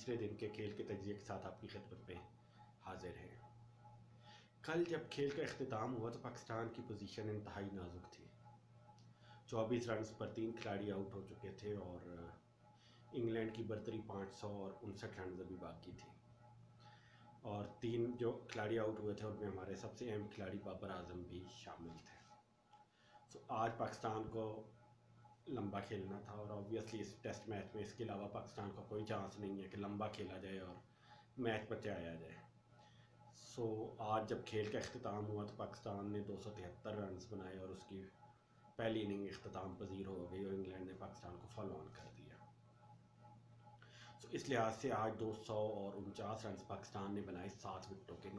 तीसरे दिन के खेल के तजिए के साथ आपकी खिदमत में हाजिर हैं। कल जब खेल का अख्तिताम हुआ तो पाकिस्तान की पोजीशन इंतहाई नाजुक थी। 24 रन पर 3 खिलाड़ी आउट हो चुके थे और इंग्लैंड की बर्तरी 559 रन अभी बाकी थी और 3 जो खिलाड़ी आउट हुए थे उनमें हमारे सबसे अहम खिलाड़ी बाबर आजम भी शामिल थे। तो आज पाकिस्तान को लंबा खेलना था और ऑब्वियसली इस टेस्ट मैच में इसके अलावा पाकिस्तान का कोई चांस नहीं है कि लंबा खेला जाए और मैच बचाया जाए। सो आज जब खेल का अख्तिताम हुआ तो पाकिस्तान ने 273 रन बनाए और उसकी पहली इनिंग अख्तिताम पजीर हो गई और इंग्लैंड ने पाकिस्तान को फॉलो ऑन कर दिया। तो इस लिहाज से आज 249 रन पाकिस्तान ने बनाए 7 विकेटों के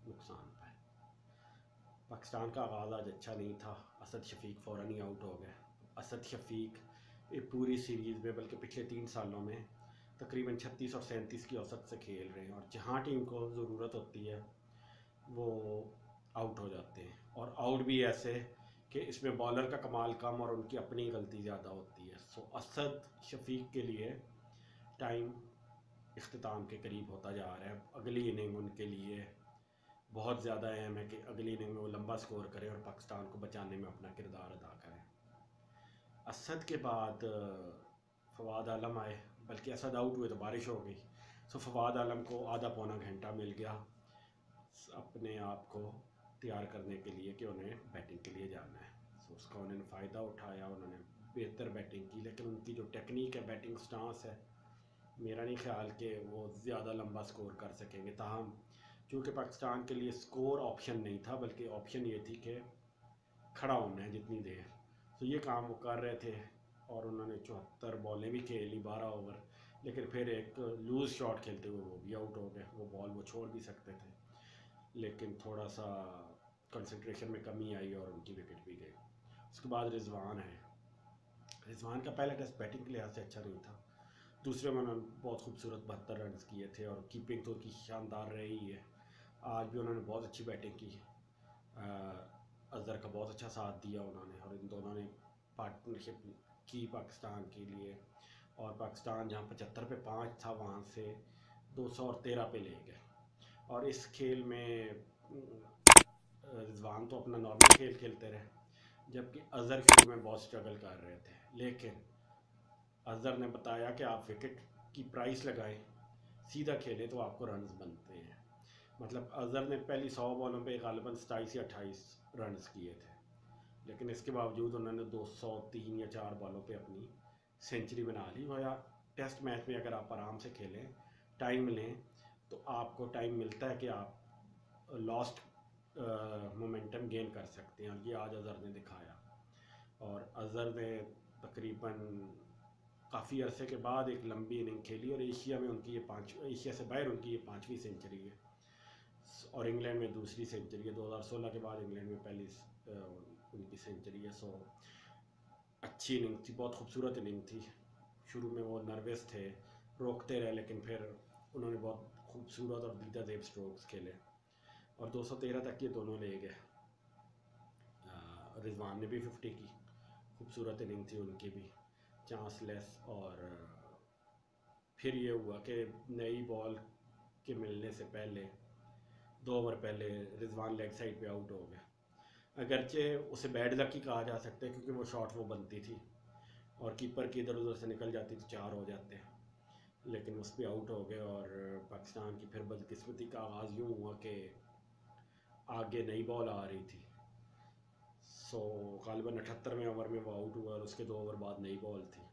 नुकसान पर। पाकिस्तान का आगाज़ आज अच्छा नहीं था। असद शफीक फ़ौरन ही आउट हो गए। असद शफीक पूरी सीरीज़ में बल्कि पिछले 3 सालों में तकरीबन 36 और 37 की औसत से खेल रहे हैं और जहाँ टीम को ज़रूरत होती है वो आउट हो जाते हैं और आउट भी ऐसे कि इसमें बॉलर का कमाल कम और उनकी अपनी गलती ज़्यादा होती है। सो असद शफीक के लिए टाइम इख्तिताम के करीब होता जा रहा है। अगली इनिंग उनके लिए बहुत ज़्यादा अहम है कि अगली इनिंग में वो लंबा स्कोर करें और पाकिस्तान को बचाने में अपना किरदार अदा करें। असद के बाद फवाद आलम आए, बल्कि असद आउट हुए तो बारिश हो गई। सो फवाद आलम को आधा पौना घंटा मिल गया अपने आप को तैयार करने के लिए कि उन्हें बैटिंग के लिए जाना है। सो उसका उन्होंने फ़ायदा उठाया, उन्होंने बेहतर बैटिंग की, लेकिन उनकी जो टेक्निक है, बैटिंग स्टांस है, मेरा नहीं ख्याल कि वो ज़्यादा लंबा स्कोर कर सकेंगे। ताहम चूँकि पाकिस्तान के लिए स्कोर ऑप्शन नहीं था बल्कि ऑप्शन ये थी कि खड़ा होना है जितनी देर, तो ये काम वो कर रहे थे और उन्होंने 74 बॉलें भी खेली 12 ओवर, लेकिन फिर एक लूज़ शॉट खेलते हुए वो भी आउट हो गए। वो बॉल वो छोड़ भी सकते थे लेकिन थोड़ा सा कंसंट्रेशन में कमी आई और उनकी विकेट भी गई। उसके बाद रिजवान है। रिजवान का पहला टेस्ट बैटिंग के लिहाज से अच्छा नहीं था। दूसरे में उन्होंने बहुत खूबसूरत 72 रन किए थे और कीपिंग तो उनकी शानदार रही है। आज भी उन्होंने बहुत अच्छी बैटिंग की। अजहर का बहुत अच्छा साथ दिया उन्होंने और इन दोनों ने पार्टनरशिप की पाकिस्तान के लिए और पाकिस्तान जहां 75 पे 5 था वहां से 213 पे ले गए। और इस खेल में रिजवान तो अपना नॉर्मल खेल खेलते रहे जबकि अजहर शुरू में बहुत स्ट्रगल कर रहे थे, लेकिन अजहर ने बताया कि आप विकेट की प्राइस लगाएं, सीधा खेलें तो आपको रन्स बनते हैं। मतलब अजहर ने पहली 100 बॉलों पे गालिबन 27 या 28 रन किए थे, लेकिन इसके बावजूद उन्होंने 203 या 4 बॉलों पे अपनी सेंचुरी बना ली। और यार टेस्ट मैच में अगर आप आराम से खेलें, टाइम लें, तो आपको टाइम मिलता है कि आप लॉस्ट मोमेंटम गेन कर सकते हैं। ये आज अजहर ने दिखाया और अजहर ने तकरीबन काफ़ी अरसे के बाद एक लंबी इनिंग खेली और एशिया में उनकी एशिया से बाहर उनकी ये 5वीं सेंचुरी है और इंग्लैंड में दूसरी सेंचुरी है। 2016 के बाद इंग्लैंड में पहली उनकी सेंचुरी है। सो अच्छी इनिंग थी, बहुत खूबसूरत इनिंग थी। शुरू में वो नर्वस थे, रोकते रहे, लेकिन फिर उन्होंने बहुत खूबसूरत और दीदा देव स्ट्रोक्स खेले और 213 तक ये दोनों ले गए। रिजवान ने भी 50 की, खूबसूरत इनिंग थी उनकी भी, चांसलेस। और फिर ये हुआ कि नई बॉल के मिलने से पहले 2 ओवर पहले रिजवान लेग साइड पे आउट हो गया। अगरचे उसे बैड लक ही कहा जा सकता है क्योंकि वो शॉट वो बनती थी और कीपर की इधर उधर से निकल जाती तो 4 हो जाते, लेकिन उस पर आउट हो गए। और पाकिस्तान की फिर बदकिस्मती का आगाज़ यूँ हुआ कि आगे नई बॉल आ रही थी। सो गालिबन 78वें ओवर में वो आउट हुआ और उसके 2 ओवर बाद नई बॉल थी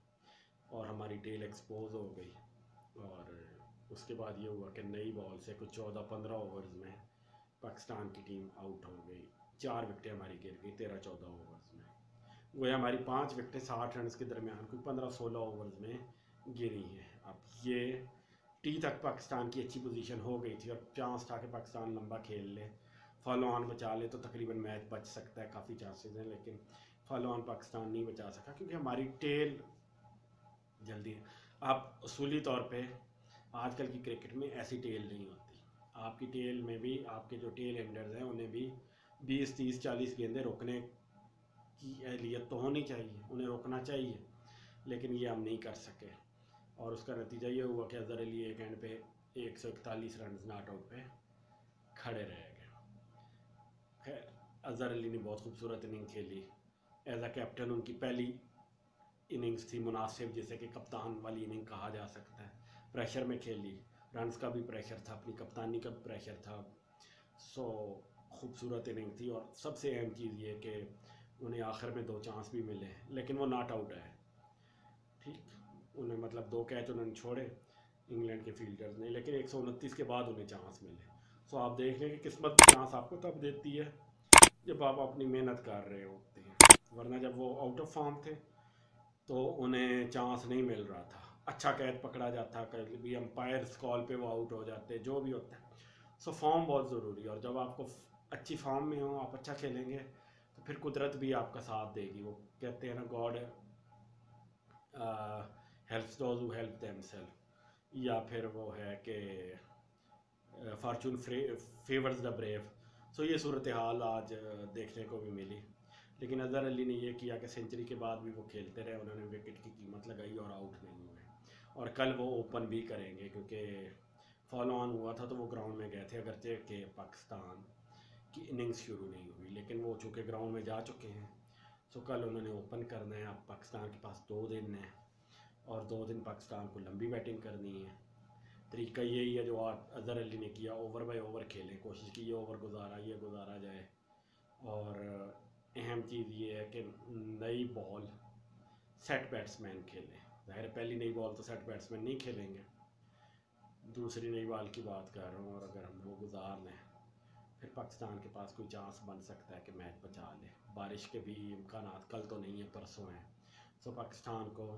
और हमारी टेल एक्सपोज हो गई। और उसके बाद ये हुआ कि नई बॉल से कुछ 14-15 ओवर्स में पाकिस्तान की टीम आउट हो गई। 4 विकेटें हमारी गिर गई 13-14 ओवर्स में। वह हमारी 5 विकेटें 60 रन के दरमियान कोई 15-16 ओवर्स में गिरी हैं। अब ये टी तक पाकिस्तान की अच्छी पोजीशन हो गई थी और चांस था कि पाकिस्तान लंबा खेल ले, फॉलो ऑन बचा ले तो तकरीबन मैच बच सकता है, काफ़ी चांसेस हैं, लेकिन फॉलो ऑन पाकिस्तान नहीं बचा सका क्योंकि हमारी टेल जल्दी है। आप उसूली तौर पे आजकल की क्रिकेट में ऐसी टेल नहीं होती। आपकी टेल में भी आपके जो टेल एंडर्स हैं उन्हें भी 20-30-40 गेंदें रोकने की एहलियत तो होनी चाहिए, उन्हें रोकना चाहिए, लेकिन ये हम नहीं कर सके और उसका नतीजा ये हुआ कि अज़हर अली एक एंड पे 141 रन नॉट आउट पे खड़े रह गए। खैर, अज़हर अली ने बहुत खूबसूरत इनिंग खेली। एज अ कैप्टन उनकी पहली इनिंग्स थी मुनासिब, जिसे कि कप्तान वाली इनिंग कहा जा सकता है। प्रेशर में खेली, रन्स का भी प्रेशर था, अपनी कप्तानी का भी प्रेशर था। सो खूबसूरत इनिंग थी। और सबसे अहम चीज़ ये कि उन्हें आखिर में 2 चांस भी मिले, लेकिन वो नॉट आउट है। ठीक, उन्हें मतलब 2 कैच उन्होंने छोड़े इंग्लैंड के फील्डर्स ने, लेकिन 129 के बाद उन्हें चांस मिले। सो आप देख लें कि किस्मत भी चांस आपको तब देती है जब आप अपनी मेहनत कर रहे होते हैं, वरना जब वो आउट ऑफ फॉर्म थे तो उन्हें चांस नहीं मिल रहा था। अच्छा कैच पकड़ा जाता, कभी अंपायर्स कॉल पे वो आउट हो जाते, जो भी होता है। सो फॉर्म बहुत ज़रूरी है, और जब आपको अच्छी फॉर्म में हो, आप अच्छा खेलेंगे, तो फिर कुदरत भी आपका साथ देगी। वो कहते हैं ना, God helps those who help themselves, या फिर वो है कि fortune favours the brave. So ये सूरत हाल आज देखने को भी मिली। लेकिन अज़हर अली ने ये किया कि सेंचुरी के बाद भी वो खेलते रहे, उन्होंने विकेट की कीमत लगाई और आउट नहीं हुए। और कल वो ओपन भी करेंगे, क्योंकि फॉलो ऑन हुआ था तो वो ग्राउंड में गए थे, अगरचे कि पाकिस्तान की इनिंग्स शुरू नहीं हुई, लेकिन वो चूँकि ग्राउंड में जा चुके हैं। सो कल उन्होंने ओपन करना है। अब पाकिस्तान के पास 2 दिन है, और 2 दिन पाकिस्तान को लंबी बैटिंग करनी है। तरीका यही है जो अज़हर अली ने किया, ओवर बाय ओवर खेलें, कोशिश की ये ओवर गुजारा जाए। और अहम चीज़ ये है कि नई बॉल सेट बैट्समैन खेलें। ज़ाहिर है पहली नई बॉल तो सेट बैट्समैन नहीं खेलेंगे, दूसरी नई बॉल की बात कर रहा हूँ। और अगर हम वो गुजार लें, फिर पाकिस्तान के पास कोई चांस बन सकता है कि मैच बचा ले। बारिश के भी इम्कान कल तो नहीं है, परसों हैं। सो पाकिस्तान को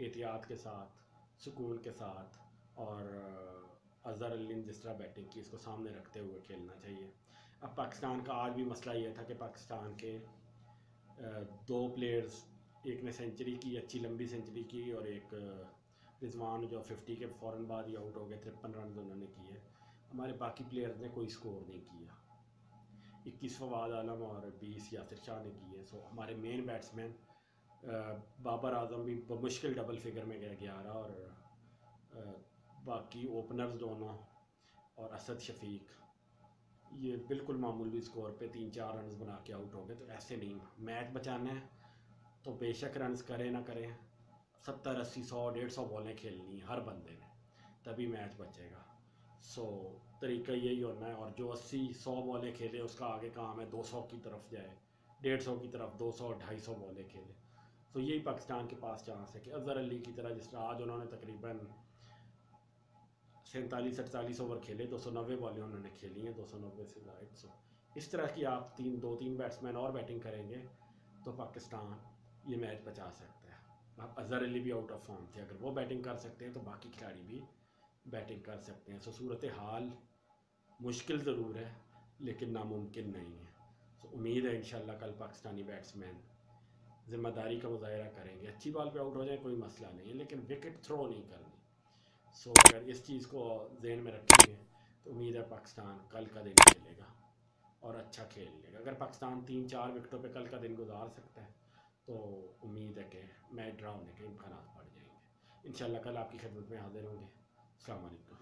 एहतियात के साथ, सुकून के साथ, और अज़हर अली ने जिस तरह बैटिंग की, इसको सामने रखते हुए खेलना चाहिए। अब पाकिस्तान का आज भी मसला ये था कि पाकिस्तान के 2 प्लेयर्स, एक ने सेंचुरी की, अच्छी लंबी सेंचुरी की, और एक रिजवान जो 50 के फ़ौरन बाद ही आउट हो गए, 53 रन उन्होंने किए। हमारे बाकी प्लेयर्स ने कोई स्कोर नहीं किया। 21 फवाद आलम और 20 यासिर शाह ने किए। सो हमारे मेन बैट्समैन बाबर आजम भी मुश्किल डबल फिगर में गए 11, और बाकी ओपनर्स दोनों और असद शफीक ये बिल्कुल मामूली स्कोर पे 3-4 रन बना के आउट हो गए। तो ऐसे नहीं, मैच बचाना है तो बेशक रन करें ना करें, 70, 80, 100, 150 बॉलें खेलनी हर बंदे ने, तभी मैच बचेगा। सो तरीका यही होना है। और जो 80-100 बॉलें खेले, उसका आगे काम है 200 की तरफ जाए, 150 की तरफ 200, 250 बॉलें खेले। तो यही पाकिस्तान के पास चांस है कि अज़हर अली की तरह, जिस तरह आज उन्होंने तकरीबन 47-48 ओवर खेले, 290 बॉलें उन्होंने खेली हैं, 290 से ज़ायद। सो इस तरह की आप 2-3 बैट्समैन और बैटिंग करेंगे तो पाकिस्तान ये मैच बचा सकता है। अब अज़हर अली भी आउट ऑफ फॉर्म थे, अगर वो बैटिंग कर सकते हैं तो बाकी खिलाड़ी भी बैटिंग कर सकते हैं। सो सूरत हाल मुश्किल ज़रूर है, लेकिन नामुमकिन नहीं है। सो उम्मीद है इंशाल्लाह कल पाकिस्तानी बैट्समैन ज़िम्मेदारी का मुजाहरा करेंगे। अच्छी बॉल पे आउट हो जाए कोई मसला नहीं है, लेकिन विकेट थ्रो नहीं करनी। सो अगर इस चीज़ को जहन में रखेंगे तो उम्मीद है पाकिस्तान कल का दिन खेलेगा और अच्छा खेल लेगा। अगर पाकिस्तान 3-4 विकेटों पे कल का दिन गुजार सकता है तो उम्मीद है कि मैच ड्रा होने के इम्कान बढ़ जाएंगे। इंशाल्लाह कल आपकी खिदमत में हाजिर होंगे। अस्सलाम वालेकुम।